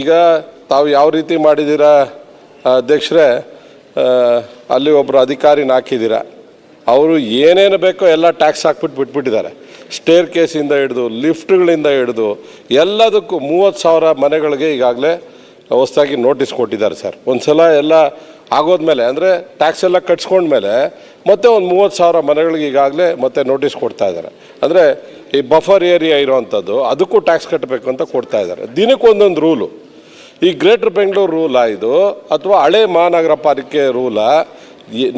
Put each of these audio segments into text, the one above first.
ಈಗ ತಾವು ಯಾವ ರೀತಿ ಮಾಡಿದ್ದೀರಾ ಅಧ್ಯಕ್ಷರೇ, ಅಲ್ಲಿ ಒಬ್ಬರು ಅಧಿಕಾರಿನ ಹಾಕಿದ್ದೀರಾ, ಅವರು ಏನೇನು ಬೇಕೋ ಎಲ್ಲ ಟ್ಯಾಕ್ಸ್ ಹಾಕ್ಬಿಟ್ಟು ಬಿಟ್ಬಿಟ್ಟಿದ್ದಾರೆ. ಸ್ಟೇರ್ ಕೇಸಿಂದ ಹಿಡಿದು ಲಿಫ್ಟ್ಗಳಿಂದ ಹಿಡಿದು ಎಲ್ಲದಕ್ಕೂ 30,000 ಮನೆಗಳಿಗೆ ಈಗಾಗಲೇ ಹೊಸದಾಗಿ ನೋಟಿಸ್ ಕೊಟ್ಟಿದ್ದಾರೆ ಸರ್. ಒಂದು ಸಲ ಎಲ್ಲ ಆಗೋದ್ಮೇಲೆ ಅಂದರೆ ಟ್ಯಾಕ್ಸ್ ಎಲ್ಲ ಕಟ್ಸ್ಕೊಂಡ್ಮೇಲೆ ಮತ್ತೆ ಒಂದು 30,000 ಮನೆಗಳಿಗೆ ಈಗಾಗಲೇ ಮತ್ತೆ ನೋಟಿಸ್ ಕೊಡ್ತಾ ಇದ್ದಾರೆ. ಅಂದರೆ ಈ ಬಫರ್ ಏರಿಯಾ ಇರೋವಂಥದ್ದು ಅದಕ್ಕೂ ಟ್ಯಾಕ್ಸ್ ಕಟ್ಟಬೇಕು ಅಂತ ಕೊಡ್ತಾ ಇದ್ದಾರೆ. ದಿನಕ್ಕೆ ಒಂದೊಂದು ರೂಲು. ಈ ಗ್ರೇಟರ್ ಬೆಂಗಳೂರು ರೂಲಾ ಇದು ಅಥವಾ ಹಳೆ ಮಹಾನಗರ ಪಾಲಿಕೆ ರೂಲಾ?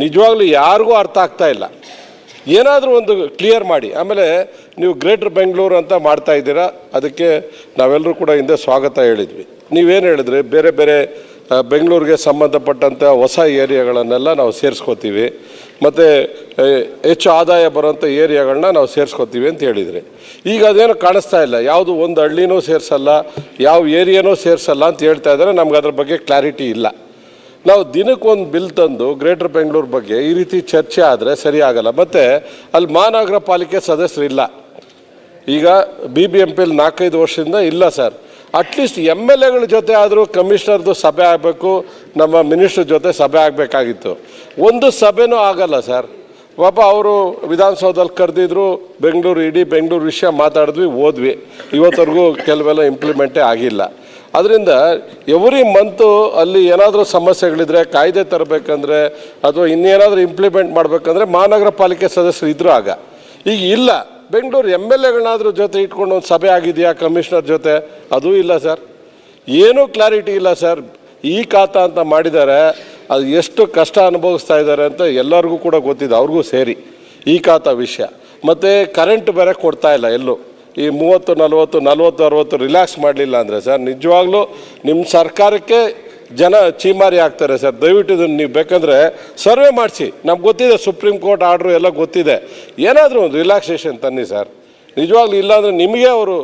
ನಿಜವಾಗ್ಲೂ ಯಾರಿಗೂ ಅರ್ಥ ಆಗ್ತಾ ಇಲ್ಲ. ಏನಾದರೂ ಒಂದು ಕ್ಲಿಯರ್ ಮಾಡಿ. ಆಮೇಲೆ ನೀವು ಗ್ರೇಟರ್ ಬೆಂಗಳೂರು ಅಂತ ಮಾಡ್ತಾ ಇದ್ದೀರಾ, ಅದಕ್ಕೆ ನಾವೆಲ್ಲರೂ ಕೂಡ ಹಿಂದೆ ಸ್ವಾಗತ ಹೇಳಿದ್ವಿ. ನೀವೇನು ಹೇಳಿದ್ರಿ, ಬೇರೆ ಬೇರೆ ಬೆಂಗಳೂರಿಗೆ ಸಂಬಂಧಪಟ್ಟಂಥ ಹೊಸ ಏರಿಯಾಗಳನ್ನೆಲ್ಲ ನಾವು ಸೇರಿಸ್ಕೋತೀವಿ, ಮತ್ತು ಹೆಚ್ಚು ಆದಾಯ ಬರೋಂಥ ಏರಿಯಾಗಳನ್ನ ನಾವು ಸೇರಿಸ್ಕೋತೀವಿ ಅಂತ ಹೇಳಿದ್ರಿ. ಈಗ ಅದೇನು ಕಾಣಿಸ್ತಾ ಇಲ್ಲ. ಯಾವುದು ಒಂದು ಹಳ್ಳಿನೂ ಸೇರಿಸಲ್ಲ, ಯಾವ ಏರಿಯಾನೂ ಸೇರಿಸಲ್ಲ ಅಂತ ಹೇಳ್ತಾ ಇದ್ದಾರೆ. ನಮ್ಗೆ ಅದ್ರ ಬಗ್ಗೆ ಕ್ಲಾರಿಟಿ ಇಲ್ಲ. ನಾವು ದಿನಕ್ಕೊಂದು ಬಿಲ್ ತಂದು ಗ್ರೇಟರ್ ಬೆಂಗಳೂರು ಬಗ್ಗೆ ಈ ರೀತಿ ಚರ್ಚೆ ಆದರೆ ಸರಿ ಆಗಲ್ಲ. ಮತ್ತು ಅಲ್ಲಿ ಮಹಾನಗರ ಪಾಲಿಕೆ ಸದಸ್ಯರಿಲ್ಲ. ಈಗ BBMPಯಲ್ಲಿ 4-5 ವರ್ಷದಿಂದ ಇಲ್ಲ ಸರ್. ಅಟ್ಲೀಸ್ಟ್ MLAಗಳ ಜೊತೆ ಆದರೂ ಕಮಿಷನರ್ದು ಸಭೆ ಆಗಬೇಕು, ನಮ್ಮ ಮಿನಿಸ್ಟ್ರ್ ಜೊತೆ ಸಭೆ ಆಗಬೇಕಾಗಿತ್ತು. ಒಂದು ಸಭೆನೂ ಆಗಲ್ಲ ಸರ್. ಪಾಪ ಅವರು ವಿಧಾನಸೌಧದಲ್ಲಿ ಕರೆದಿದ್ರು, ಇಡೀ ಬೆಂಗಳೂರು ವಿಷಯ ಮಾತಾಡಿದ್ವಿ, ಹೋದ್ವಿ. ಇವತ್ತವರೆಗೂ ಕೆಲವೆಲ್ಲ ಇಂಪ್ಲಿಮೆಂಟೇ ಆಗಿಲ್ಲ. ಅದರಿಂದ ಎವ್ರಿ ಮಂತು ಅಲ್ಲಿ ಏನಾದರೂ ಸಮಸ್ಯೆಗಳಿದ್ರೆ, ಕಾಯ್ದೆ ತರಬೇಕಂದ್ರೆ ಅಥವಾ ಇನ್ನೇನಾದರೂ ಇಂಪ್ಲಿಮೆಂಟ್ ಮಾಡಬೇಕಂದ್ರೆ ಮಹಾನಗರ ಪಾಲಿಕೆ ಸದಸ್ಯರು ಇದ್ದರೂ ಆಗ. ಈಗ ಇಲ್ಲ. ಬೆಂಗಳೂರು MLAಗಳನ್ನಾದ್ರೂ ಜೊತೆ ಇಟ್ಕೊಂಡು ಒಂದು ಸಭೆ ಆಗಿದೆಯಾ ಕಮಿಷನರ್ ಜೊತೆ? ಅದೂ ಇಲ್ಲ ಸರ್. ಏನೂ ಕ್ಲಾರಿಟಿ ಇಲ್ಲ ಸರ್. ಈ ಖಾತಾ ಅಂತ ಮಾಡಿದ್ದಾರೆ, ಅದು ಎಷ್ಟು ಕಷ್ಟ ಅನುಭವಿಸ್ತಾ ಇದ್ದಾರೆ ಅಂತ ಎಲ್ಲರಿಗೂ ಕೂಡ ಗೊತ್ತಿದೆ, ಅವ್ರಿಗೂ ಸೇರಿ ಈ ಖಾತಾ ವಿಷಯ. ಮತ್ತು ಕರೆಂಟ್ ಬೇರೆ ಕೊಡ್ತಾ ಇಲ್ಲ ಎಲ್ಲೂ. ಈ 30-40 ರಿಲ್ಯಾಕ್ಸ್ ಮಾಡಲಿಲ್ಲ ಅಂದರೆ ಸರ್ ನಿಜವಾಗ್ಲೂ ನಿಮ್ಮ ಸರ್ಕಾರಕ್ಕೆ ಜನ ಚೀಮಾರಿ ಆಗ್ತಾರೆ ಸರ್. ದಯವಿಟ್ಟು ಇದನ್ನು ನೀವು ಬೇಕಂದರೆ ಸರ್ವೆ ಮಾಡಿಸಿ. ನಮ್ಗೆ ಗೊತ್ತಿದೆ, ಸುಪ್ರೀಂ ಕೋರ್ಟ್ ಆರ್ಡ್ರು ಎಲ್ಲ ಗೊತ್ತಿದೆ. ಏನಾದರೂ ಒಂದು ರಿಲ್ಯಾಕ್ಸೇಷನ್ ತನ್ನಿ ಸರ್. ನಿಜವಾಗ್ಲೂ ಇಲ್ಲಾಂದರೆ ನಿಮಗೆ ಅವರು,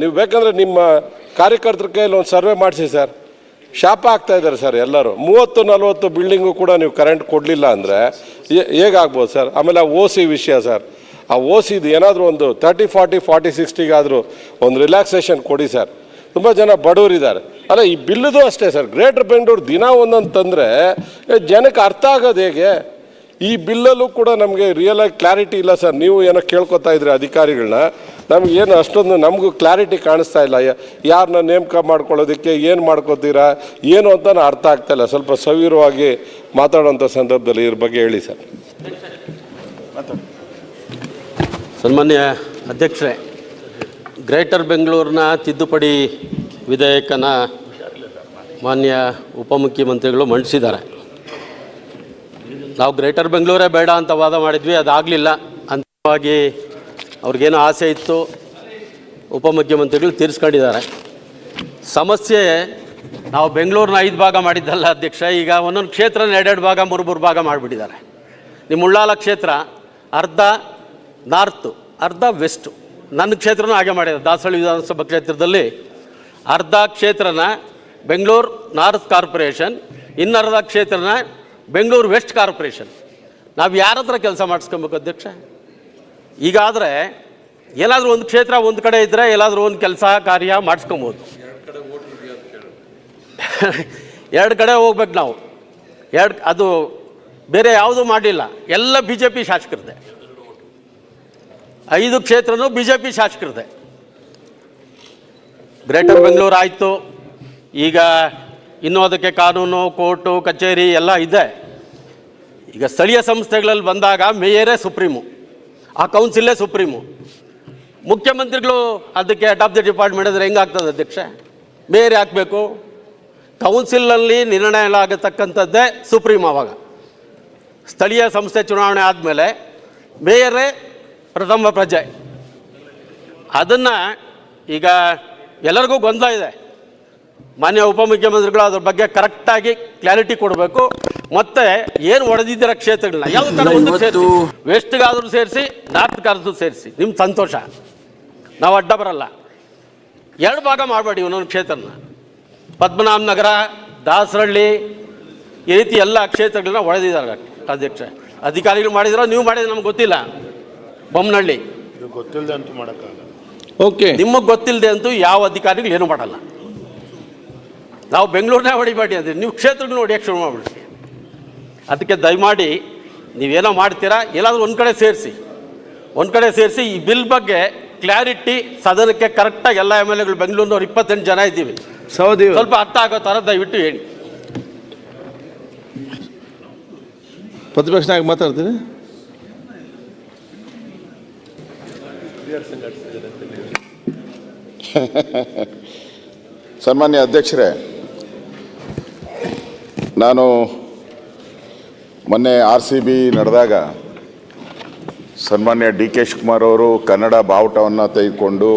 ನೀವು ಬೇಕಂದರೆ ನಿಮ್ಮ ಕಾರ್ಯಕರ್ತರ ಕೈಯಲ್ಲಿ ಒಂದು ಸರ್ವೆ ಮಾಡಿಸಿ ಸರ್. ಶಾಪ ಆಗ್ತಾ ಇದ್ದಾರೆ ಸರ್ ಎಲ್ಲರೂ. 30-40 ಬಿಲ್ಡಿಂಗು ಕೂಡ ನೀವು ಕರೆಂಟ್ ಕೊಡಲಿಲ್ಲ ಅಂದರೆ ಹೇಗಾಗ್ಬೋದು ಸರ್? ಆಮೇಲೆ ಆ OC ವಿಷಯ ಸರ್, ಆ OCದು ಏನಾದರೂ ಒಂದು 30-40-40-60ಗಾದರೂ ಒಂದು ರಿಲ್ಯಾಕ್ಸೇಷನ್ ಕೊಡಿ ಸರ್. ತುಂಬ ಜನ ಬಡವರಿದ್ದಾರೆ. ಅಲ್ಲ, ಈ ಬಿಲ್ಲುದು ಅಷ್ಟೇ ಸರ್. ಗ್ರೇಟರ್ ಬೆಂಗಳೂರು ದಿನ ಒಂದೊಂದು ತಂದರೆ ಜನಕ್ಕೆ ಅರ್ಥ ಆಗೋದು ಹೇಗೆ? ಈ ಬಿಲ್ಲಲ್ಲೂ ಕೂಡ ನಮಗೆ ರಿಯಲಾಗಿ ಕ್ಲಾರಿಟಿ ಇಲ್ಲ ಸರ್. ನೀವು ಏನೋ ಕೇಳ್ಕೊತಾ ಇದ್ರಿ ಅಧಿಕಾರಿಗಳನ್ನ, ನಮಗೇನು ಅಷ್ಟೊಂದು ನಮಗೂ ಕ್ಲಾರಿಟಿ ಕಾಣಿಸ್ತಾ ಇಲ್ಲ. ಯಾರನ್ನ ನೇಮಕ ಮಾಡ್ಕೊಳ್ಳೋದಕ್ಕೆ ಏನು ಮಾಡ್ಕೋತೀರಾ ಏನು ಅಂತ ಅರ್ಥ ಆಗ್ತಾ ಇಲ್ಲ. ಸ್ವಲ್ಪ ಸವಿರವಾಗಿ ಮಾತಾಡೋಂಥ ಸಂದರ್ಭದಲ್ಲಿ ಇದ್ರ ಬಗ್ಗೆ ಹೇಳಿ ಸರ್. ಸನ್ಮಾನ್ಯ ಅಧ್ಯಕ್ಷರೇ, ಗ್ರೇಟರ್ ಬೆಂಗಳೂರಿನ ತಿದ್ದುಪಡಿ ವಿಧೇಯಕನ ಮಾನ್ಯ ಉಪಮುಖ್ಯಮಂತ್ರಿಗಳು ಮಂಡಿಸಿದ್ದಾರೆ. ನಾವು ಗ್ರೇಟರ್ ಬೆಂಗಳೂರೇ ಬೇಡ ಅಂತ ವಾದ ಮಾಡಿದ್ವಿ, ಅದಾಗಲಿಲ್ಲ. ಅಂತಿಮವಾಗಿ ಅವ್ರಿಗೇನು ಆಸೆ ಇತ್ತು ಉಪಮುಖ್ಯಮಂತ್ರಿಗಳು ತೀರಿಸ್ಕೊಂಡಿದ್ದಾರೆ. ಸಮಸ್ಯೆ ನಾವು ಬೆಂಗಳೂರನ್ನ 5 ಭಾಗ ಮಾಡಿದ್ದಲ್ಲ ಅಧ್ಯಕ್ಷ. ಈಗ ಒಂದೊಂದು ಕ್ಷೇತ್ರನ 2 ಭಾಗ 3 ಭಾಗ ಮಾಡಿಬಿಟ್ಟಿದ್ದಾರೆ. ನಿಮ್ಮ ಉಳ್ಳಾಲ ಕ್ಷೇತ್ರ ಅರ್ಧ ನಾರ್ತು, ಅರ್ಧ ವೆಸ್ಟು. ನನ್ನ ಕ್ಷೇತ್ರನೂ ಹಾಗೆ ಮಾಡಿದ್ದಾರೆ. ದಾಸಹಳ್ಳಿ ವಿಧಾನಸಭಾ ಕ್ಷೇತ್ರದಲ್ಲಿ ಅರ್ಧ ಕ್ಷೇತ್ರನ ಬೆಂಗಳೂರು ನಾರ್ತ್ ಕಾರ್ಪೊರೇಷನ್, ಇನ್ನರ್ಧ ಕ್ಷೇತ್ರನ ಬೆಂಗಳೂರು ವೆಸ್ಟ್ ಕಾರ್ಪೊರೇಷನ್. ನಾವು ಯಾರ ಹತ್ರ ಕೆಲಸ ಮಾಡಿಸ್ಕೊಬೇಕು ಅಧ್ಯಕ್ಷ? ಈಗಾದರೆ ಏನಾದರೂ ಒಂದು ಕ್ಷೇತ್ರ ಒಂದು ಕಡೆ ಇದ್ದರೆ ಎಲ್ಲಾದರೂ ಒಂದು ಕೆಲಸ ಕಾರ್ಯ ಮಾಡಿಸ್ಕೊಬೋದು. 2 ಕಡೆ ಹೋಗ್ಬೇಕು ನಾವು. ಅದು ಬೇರೆ ಯಾವುದೂ ಮಾಡಲಿಲ್ಲ. ಎಲ್ಲ BJP ಶಾಸಕರದೆ. 5 ಕ್ಷೇತ್ರನೂ BJP ಶಾಸಕರದೆ. ಗ್ರೇಟರ್ ಬೆಂಗಳೂರು ಆಯಿತು. ಈಗ ಇನ್ನೂ ಅದಕ್ಕೆ ಕಾನೂನು, ಕೋರ್ಟು, ಕಚೇರಿ ಎಲ್ಲ ಇದೆ. ಈಗ ಸ್ಥಳೀಯ ಸಂಸ್ಥೆಗಳಲ್ಲಿ ಬಂದಾಗ ಮೇಯರೇ ಸುಪ್ರೀಮು, ಆ ಕೌನ್ಸಿಲೇ ಸುಪ್ರೀಮು. ಮುಖ್ಯಮಂತ್ರಿಗಳು ಅದಕ್ಕೆ ಹೆಡ್ ಆಫ್ ದಿ ಡಿಪಾರ್ಟ್ಮೆಂಟ್ ಅಂದರೆ ಹೆಂಗಾಗ್ತದೆ ಅಧ್ಯಕ್ಷ? ಮೇಯರೇ ಹಾಕಬೇಕು. ಕೌನ್ಸಿಲಲ್ಲಿ ನಿರ್ಣಯ ಆಗತಕ್ಕಂಥದ್ದೇ ಸುಪ್ರೀಂ. ಆವಾಗ ಸ್ಥಳೀಯ ಸಂಸ್ಥೆ ಚುನಾವಣೆ ಆದಮೇಲೆ ಮೇಯರೇ ಪ್ರಥಮ ಪ್ರಜೆ. ಅದನ್ನು ಈಗ ಎಲ್ಲರಿಗೂ ಗೊಂದಲ ಇದೆ. ಮಾನ್ಯ ಉಪಮುಖ್ಯಮಂತ್ರಿಗಳು ಅದ್ರ ಬಗ್ಗೆ ಕರೆಕ್ಟಾಗಿ ಕ್ಲಾರಿಟಿ ಕೊಡಬೇಕು. ಮತ್ತು ಏನು ಹೊಡೆದಿದ್ದೀರ ಕ್ಷೇತ್ರಗಳನ್ನ ಯಾವ ಥರ ಒಂದು ಸೇರಿಸಿ, ವೆಸ್ಟ್ಗಾದರೂ ಸೇರಿಸಿ, ನಾರ್ತ್ಗಾದ್ರೂ ಸೇರಿಸಿ, ನಿಮ್ಮ ಸಂತೋಷ, ನಾವು ಅಡ್ಡ ಬರಲ್ಲ. 2 ಭಾಗ ಮಾಡಬೇಡಿ ಒಂದೊಂದು ಕ್ಷೇತ್ರನ. ಪದ್ಮನಾಭ ನಗರ, ದಾಸರಳ್ಳಿ, ಈ ರೀತಿ ಎಲ್ಲ ಕ್ಷೇತ್ರಗಳನ್ನ ಹೊಡೆದಿದ್ದಾರೆ ಅಧ್ಯಕ್ಷ. ಅಧಿಕಾರಿಗಳು ಮಾಡಿದ್ರೆ ನೀವು ಮಾಡಿದ್ರೆ ನಮ್ಗೆ ಗೊತ್ತಿಲ್ಲ. ಬೊಮ್ಮನಹಳ್ಳಿ ಗೊತ್ತಿಲ್ಲದೆ ಅಂತೂ ಮಾಡೋಕ್ಕಾಗಲ್ಲ. ಓಕೆ, ನಿಮಗೆ ಗೊತ್ತಿಲ್ಲದೆ ಅಂತೂ ಯಾವ ಅಧಿಕಾರಿಗಳು ಏನು ಮಾಡಲ್ಲ. ನಾವು ಬೆಂಗಳೂರನ್ನೇ ಹೊಡಿಬೇಡಿ ಅಂದರೆ ನೀವು ಕ್ಷೇತ್ರಕ್ಕೆ ಹೊಡಿಯೋಕ್ಕೆ ಶುರು ಮಾಡಿಬಿಡ್ರಿ. ಅದಕ್ಕೆ ದಯಮಾಡಿ ನೀವೇನೋ ಮಾಡ್ತೀರಾ, ಎಲ್ಲಾದರೂ ಒಂದು ಕಡೆ ಸೇರಿಸಿ ಈ ಬಿಲ್ ಬಗ್ಗೆ ಕ್ಲಾರಿಟಿ ಸದನಕ್ಕೆ ಕರೆಕ್ಟಾಗಿ ಎಲ್ಲ MLAಗಳು ಬೆಂಗಳೂರಿನವ್ರು 28 ಜನ ಇದ್ದೀವಿ, ಸ್ವಲ್ಪ ಅರ್ಥ ಆಗೋ ಥರ ದಯವಿಟ್ಟು ಹೇಳಿ. ಪ್ರತಿಪಕ್ಷ ನಾಯಕ ಮಾತಾಡ್ತೀನಿ. ಸನ್ಮಾನ್ಯ ಅಧ್ಯಕ್ಷರೇ, ನಾನು ಮೊನ್ನೆ RCB ನಡೆದಾಗ ಸನ್ಮಾನ್ಯ DK ಶಿವಕುಮಾರ್ ಅವರು ಕನ್ನಡ ಬಾವುಟವನ್ನು ತೆಗೆದುಕೊಂಡು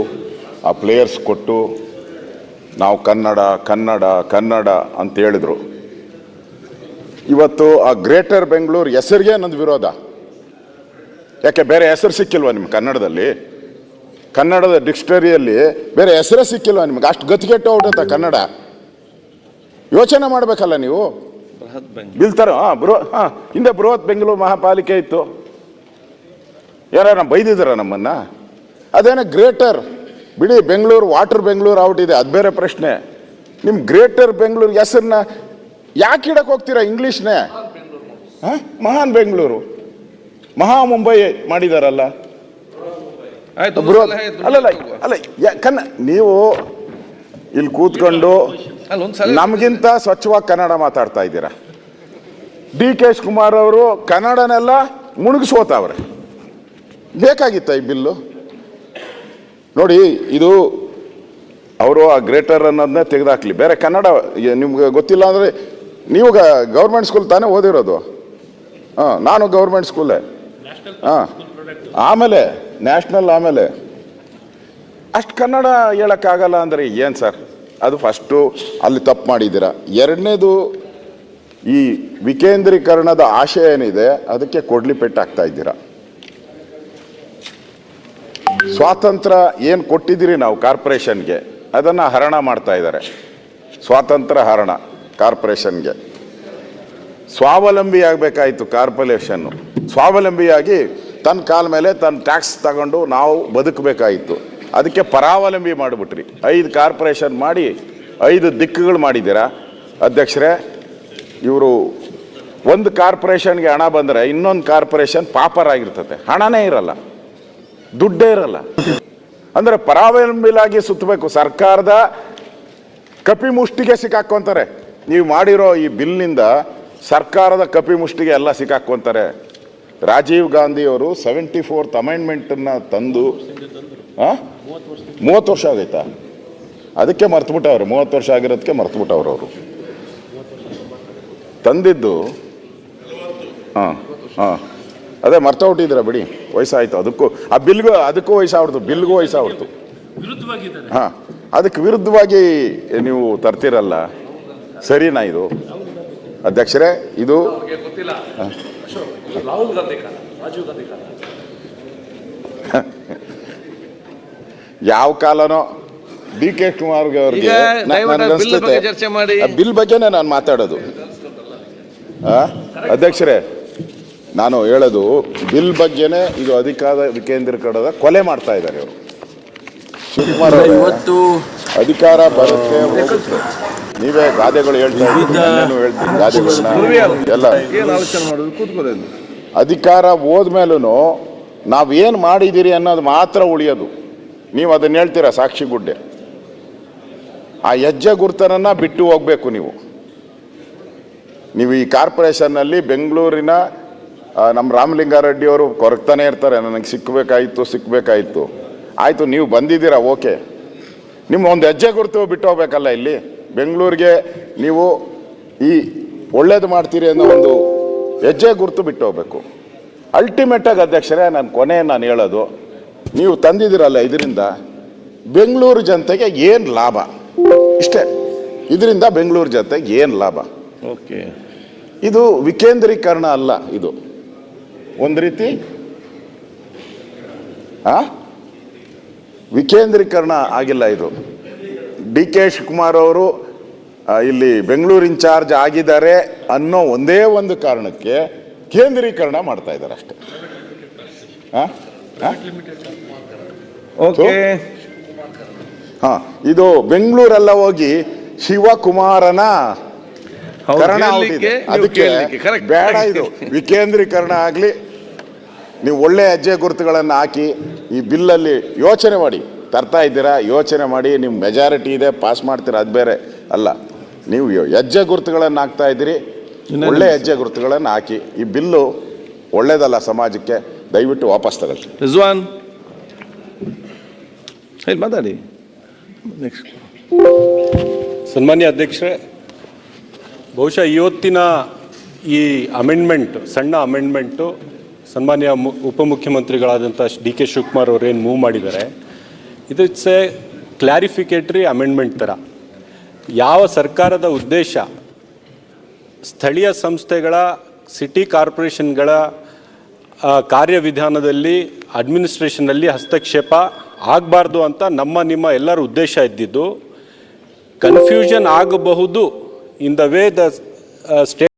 ಆ ಪ್ಲೇಯರ್ಸ್ ಕೊಟ್ಟು ನಾವು ಕನ್ನಡ ಕನ್ನಡ ಕನ್ನಡ ಅಂತ ಹೇಳಿದರು. ಇವತ್ತು ಆ ಗ್ರೇಟರ್ ಬೆಂಗಳೂರು ಹೆಸರಿಗೆ ನಂದು ವಿರೋಧ. ಯಾಕೆ ಬೇರೆ ಹೆಸರು ಸಿಕ್ಕಿಲ್ವಾ ನಿಮ್ಗೆ ಕನ್ನಡದಲ್ಲಿ? ಕನ್ನಡದ ಡಿಕ್ಷನರಿಯಲ್ಲಿ ಬೇರೆ ಹೆಸರೇ ಸಿಕ್ಕಿಲ್ವಾ ನಿಮ್ಗೆ? ಅಷ್ಟು ಗತಿಗೆಟ್ಟು ಹೊರಟುತ್ತ ಕನ್ನಡ. ಯೋಚನೆ ಮಾಡಬೇಕಲ್ಲ ನೀವು. ಬಿಲ್ತಾರ ಹಿಂದೆ ಬೃಹತ್ ಬೆಂಗಳೂರು ಮಹಾಪಾಲಿಕೆ ಇತ್ತು, ಯಾರು ಬೈದಿದ್ದಾರ ನಮ್ಮನ್ನ? ಅದೇನೋ ಗ್ರೇಟರ್ ಬಿಡಿ, ಬೆಂಗಳೂರು ವಾಟರ್ ಬೆಂಗಳೂರು ಔಟಿದೆ, ಅದು ಬೇರೆ ಪ್ರಶ್ನೆ. ನಿಮ್ಮ ಗ್ರೇಟರ್ ಬೆಂಗಳೂರು ಹೆಸರನ್ನ ಯಾಕೆ ಇಡಕ್ಕೆ ಹೋಗ್ತೀರಾ ಇಂಗ್ಲೀಷ್ನೇ? ಮಹಾನ್ ಬೆಂಗಳೂರು, ಮಹಾ ಮುಂಬೈ ಮಾಡಿದಾರಲ್ಲ. ಅಲ್ಲಲ್ಲ ಅಲ್ಲ ನೀವು ಇಲ್ಲಿ ಕೂತ್ಕೊಂಡು ನಮಗಿಂತ ಸ್ವಚ್ಛವಾಗಿ ಕನ್ನಡ ಮಾತಾಡ್ತಾ ಇದ್ದೀರಾ. DK ಶಿವಕುಮಾರ್ ಅವರು ಕನ್ನಡನೆಲ್ಲ ಮುಳುಗಿಸೋತಾವ್ರೆ. ಬೇಕಾಗಿತ್ತ ಈ ಬಿಲ್ಲು? ನೋಡಿ, ಇದು ಅವರು ಆ ಗ್ರೇಟರ್ ಅನ್ನೋದನ್ನೇ ತೆಗೆದಾಕ್ಲಿ, ಬೇರೆ ಕನ್ನಡ ನಿಮ್ಗೆ ಗೊತ್ತಿಲ್ಲ ಅಂದರೆ ನೀವು ಗೌರ್ಮೆಂಟ್ ಸ್ಕೂಲ್ ತಾನೇ ಓದಿರೋದು? ನಾನು ಗೌರ್ಮೆಂಟ್ ಸ್ಕೂಲೇ. ಆಮೇಲೆ ನ್ಯಾಷನಲ್, ಆಮೇಲೆ ಅಷ್ಟು ಕನ್ನಡ ಹೇಳೋಕ್ಕಾಗಲ್ಲ ಅಂದರೆ ಏನು ಸರ್? ಅದು ಫಸ್ಟು ಅಲ್ಲಿ ತಪ್ಪು ಮಾಡಿದ್ದೀರಾ. ಎರಡನೇದು, ಈ ವಿಕೇಂದ್ರೀಕರಣದ ಆಶಯ ಏನಿದೆ ಅದಕ್ಕೆ ಕೊಡ್ಲಿ ಪೆಟ್ಟಾಗ್ತಾ ಇದ್ದೀರಾ. ಸ್ವಾತಂತ್ರ್ಯ ಏನು ಕೊಟ್ಟಿದ್ದೀರಿ ನಾವು ಕಾರ್ಪೊರೇಷನ್ಗೆ, ಅದನ್ನು ಹರಣ ಮಾಡ್ತಾ ಇದ್ದಾರೆ. ಸ್ವಾತಂತ್ರ್ಯ ಹರಣ ಕಾರ್ಪೊರೇಷನ್ಗೆ. ಸ್ವಾವಲಂಬಿ ಆಗಬೇಕಾಯಿತು ಕಾರ್ಪೊರೇಷನ್ನು. ಸ್ವಾವಲಂಬಿಯಾಗಿ ತನ್ನ ಕಾಲ ಮೇಲೆ ತನ್ನ ಟ್ಯಾಕ್ಸ್ ತಗೊಂಡು ನಾವು ಬದುಕಬೇಕಾಯಿತು. ಅದಕ್ಕೆ ಪರಾವಲಂಬಿ ಮಾಡಿಬಿಟ್ರಿ. 5 ಕಾರ್ಪೊರೇಷನ್ ಮಾಡಿ 5 ದಿಕ್ಕುಗಳು ಮಾಡಿದ್ದೀರಾ ಅಧ್ಯಕ್ಷರೇ. ಇವರು ಒಂದು ಕಾರ್ಪೊರೇಷನ್ಗೆ ಹಣ ಬಂದರೆ ಇನ್ನೊಂದು ಕಾರ್ಪೊರೇಷನ್ ಪಾಪರ್ ಆಗಿರ್ತದೆ, ಹಣನೇ ಇರಲ್ಲ, ದುಡ್ಡೇ ಇರಲ್ಲ. ಅಂದರೆ ಪರಾವಲಂಬಿಲಾಗಿ ಸುತ್ತಬೇಕು. ಸರ್ಕಾರದ ಕಪಿಮುಷ್ಟಿಗೆ ಸಿಕ್ಕಾಕ್ಕೊಂತಾರೆ. ನೀವು ಮಾಡಿರೋ ಈ ಬಿಲ್ನಿಂದ ಸರ್ಕಾರದ ಕಪಿಮುಷ್ಟಿಗೆ ಎಲ್ಲ ಸಿಕ್ಕಾಕ್ಕೊಂತಾರೆ. ರಾಜೀವ್ ಗಾಂಧಿಯವರು 74th ಅಮೆಂಡ್ಮೆಂಟನ್ನು ತಂದು 30 ವರ್ಷ ಆಗೈತಾ? ಅದಕ್ಕೆ ಮರ್ತುಬಿಟ್ಟವ್ರು. 30 ವರ್ಷ ಆಗಿರೋದಕ್ಕೆ ಮರ್ತುಬಿಟ್ಟವ್ರು ಅವರು ತಂದಿದ್ದು. ಅದೇ ಮರ್ತೋಗ್ಬಿಟ್ಟಿದ್ದೀರ ಬಿಡಿ, ವಯಸ್ಸಾಯ್ತು. ಅದಕ್ಕೂ ಆ ಬಿಲ್ಗೂ ಅದಕ್ಕೂ ವಯಸ್ಸಾಗ್ಬಿಡ್ತು, ಬಿಲ್ಗೂ ವಯಸ್ಸಾಗ್ಬಿಡ್ತು. ಅದಕ್ಕೆ ವಿರುದ್ಧವಾಗಿ ನೀವು ತರ್ತಿರಲ್ಲ, ಸರಿನಾ ಇದು ಅಧ್ಯಕ್ಷರೇ? ಇದು ಯಾವ ಕಾಲನೋ DK ಶಿವಕುಮಾರ್ ಅವ್ರಿಗೆ ಬಿಲ್ ಬಗ್ಗೆನೇ ನಾನು ಮಾತಾಡೋದು. ಅಧ್ಯಕ್ಷರೇ, ನಾನು ಹೇಳೋದು ಬಿಲ್ ಬಗ್ಗೆನೇ. ಇದು ಅಧಿಕಾರ ವಿಕೇಂದ್ರೀಕರಣದ ಕೊಲೆ ಮಾಡ್ತಾ ಇದ್ದಾರೆ ಇವರು. ಶಿವಕುಮಾರ್ ಇವತ್ತು ಅಧಿಕಾರ ಬರುತ್ತೆ, ನೀವೇ ಗಾದೆಗಳು ಹೇಳ್ತಾ ಹೇಳ್ತೀನಿ, ಗಾದೆಗಳನ್ನ ಎಲ್ಲ ಅಧಿಕಾರ ಹೋದ್ಮೇಲೂ ನಾವೇನು ಮಾಡಿದ್ದೀರಿ ಅನ್ನೋದು ಮಾತ್ರ ಉಳಿಯೋದು. ನೀವು ಅದನ್ನ ಹೇಳ್ತೀರಾ ಸಾಕ್ಷಿ ಗುಡ್ಡೆ. ಆ ಹೆಜ್ಜೆ ಗುರುತನನ್ನ ಬಿಟ್ಟು ಹೋಗ್ಬೇಕು ನೀವು. ಈ ಕಾರ್ಪೊರೇಷನ್ನಲ್ಲಿ ಬೆಂಗಳೂರಿನ ನಮ್ಮ ರಾಮಲಿಂಗಾರೆಡ್ಡಿ ಅವರು ಕೊರಗ್ತಾನೆ ಇರ್ತಾರೆ, ನನಗೆ ಸಿಕ್ಕಬೇಕಾಯಿತು. ಆಯಿತು, ನೀವು ಬಂದಿದ್ದೀರಾ, ಓಕೆ. ನಿಮ್ಮ ಒಂದು ಹೆಜ್ಜೆ ಗುರುತು ಬಿಟ್ಟು ಹೋಗ್ಬೇಕಲ್ಲ. ಇಲ್ಲಿ ಬೆಂಗಳೂರಿಗೆ ನೀವು ಈ ಒಳ್ಳೇದು ಮಾಡ್ತೀರಿ ಅನ್ನೋ ಒಂದು ಹೆಜ್ಜೆ ಗುರುತು ಬಿಟ್ಟು ಹೋಗ್ಬೇಕು. ಅಲ್ಟಿಮೇಟಾಗಿ ಅಧ್ಯಕ್ಷರೇ, ನಾನು ಹೇಳೋದು, ನೀವು ತಂದಿದ್ದೀರಲ್ಲ, ಇದರಿಂದ ಬೆಂಗಳೂರು ಜನತೆಗೆ ಏನು ಲಾಭ? ಇಷ್ಟೇ. ಇದರಿಂದ ಬೆಂಗಳೂರು ಜನತೆಗೆ ಏನು ಲಾಭ? ಓಕೆ, ಇದು ವಿಕೇಂದ್ರೀಕರಣ ಅಲ್ಲ, ಇದು ಒಂದು ರೀತಿ ವಿಕೇಂದ್ರೀಕರಣ ಆಗಿಲ್ಲ. ಇದು DK ಶಿವಕುಮಾರ್ ಅವರು ಇಲ್ಲಿ ಬೆಂಗಳೂರು ಇನ್ಚಾರ್ಜ್ ಆಗಿದ್ದಾರೆ ಅನ್ನೋ ಒಂದೇ ಒಂದು ಕಾರಣಕ್ಕೆ ಕೇಂದ್ರೀಕರಣ ಮಾಡ್ತಾ ಇದ್ದಾರೆ ಅಷ್ಟೇ. ಇದು ಬೆಂಗಳೂರೆಲ್ಲ ಹೋಗಿ ಶಿವಕುಮಾರನ ಅವ್ರು ಕರ್ಣ ಹೇಳಲಿಕ್ಕೆ, ಔಟಿದೆ. ನೀವು ಅದಕ್ಕೆ ಕೇಳಲಿಕ್ಕೆ. Correct. ಬೇಡ ಇದು ವಿಕೇಂದ್ರೀಕರಣ ಆಗಲಿ. ನೀವು ಒಳ್ಳೆ ಹೆಜ್ಜೆ ಗುರುತುಗಳನ್ನು ಹಾಕಿ ಈ ಬಿಲ್ಲಲ್ಲಿ ಯೋಚನೆ ಮಾಡಿ ತರ್ತಾ ಇದ್ದೀರಾ, ಯೋಚನೆ ಮಾಡಿ. ನಿಮ್ಮ ಮೆಜಾರಿಟಿ ಇದೆ, ಪಾಸ್ ಮಾಡ್ತೀರಾ, ಅದು ಬೇರೆ ಅಲ್ಲ. ನೀವು ಹೆಜ್ಜೆ ಗುರುತುಗಳನ್ನು ಹಾಕ್ತಾ ಇದ್ದೀರಿ, ಒಳ್ಳೆ ಹೆಜ್ಜೆ ಗುರುತುಗಳನ್ನು ಹಾಕಿ. ಈ ಬಿಲ್ಲು ಒಳ್ಳೇದಲ್ಲ ಸಮಾಜಕ್ಕೆ, ದಯವಿಟ್ಟು ವಾಪಸ್ ತಗೊಳ್ಳಿ. ರಿಜ್ವಾನ್ ಹೇಳಿ ಮಾತಾಡಿ. ನೆಕ್ಸ್ಟ್ ಸನ್ಮಾನ್ಯ ಅಧ್ಯಕ್ಷರೇ, ಬಹುಶಃ ಇವತ್ತಿನ ಈ ಅಮೆಂಡ್ಮೆಂಟ್, ಸಣ್ಣ ಅಮೆಂಡ್ಮೆಂಟು ಸನ್ಮಾನ್ಯ ಉಪಮುಖ್ಯಮಂತ್ರಿಗಳಾದಂಥ ಡಿ ಕೆ ಶಿವಕುಮಾರ್ ಅವರೇನು ಮೂವ್ ಮಾಡಿದ್ದಾರೆ, ಇದು ಇಟ್ಸ್ ಎ ಕ್ಲಾರಿಫಿಕೇಟ್ರಿ ಅಮೆಂಡ್ಮೆಂಟ್ ಥರ. ಯಾವ ಸರ್ಕಾರದ ಉದ್ದೇಶ ಸ್ಥಳೀಯ ಸಂಸ್ಥೆಗಳ, ಸಿಟಿ ಕಾರ್ಪೊರೇಷನ್ಗಳ ಕಾರ್ಯವಿಧಾನದಲ್ಲಿ, ಅಡ್ಮಿನಿಸ್ಟ್ರೇಷನ್ನಲ್ಲಿ ಹಸ್ತಕ್ಷೇಪ ಆಗಬಾರ್ದು ಅಂತ ನಿಮ್ಮ ಎಲ್ಲರ ಉದ್ದೇಶ ಇದ್ದಿದ್ದು. ಕನ್ಫ್ಯೂಷನ್ ಆಗಬಹುದು in the way the state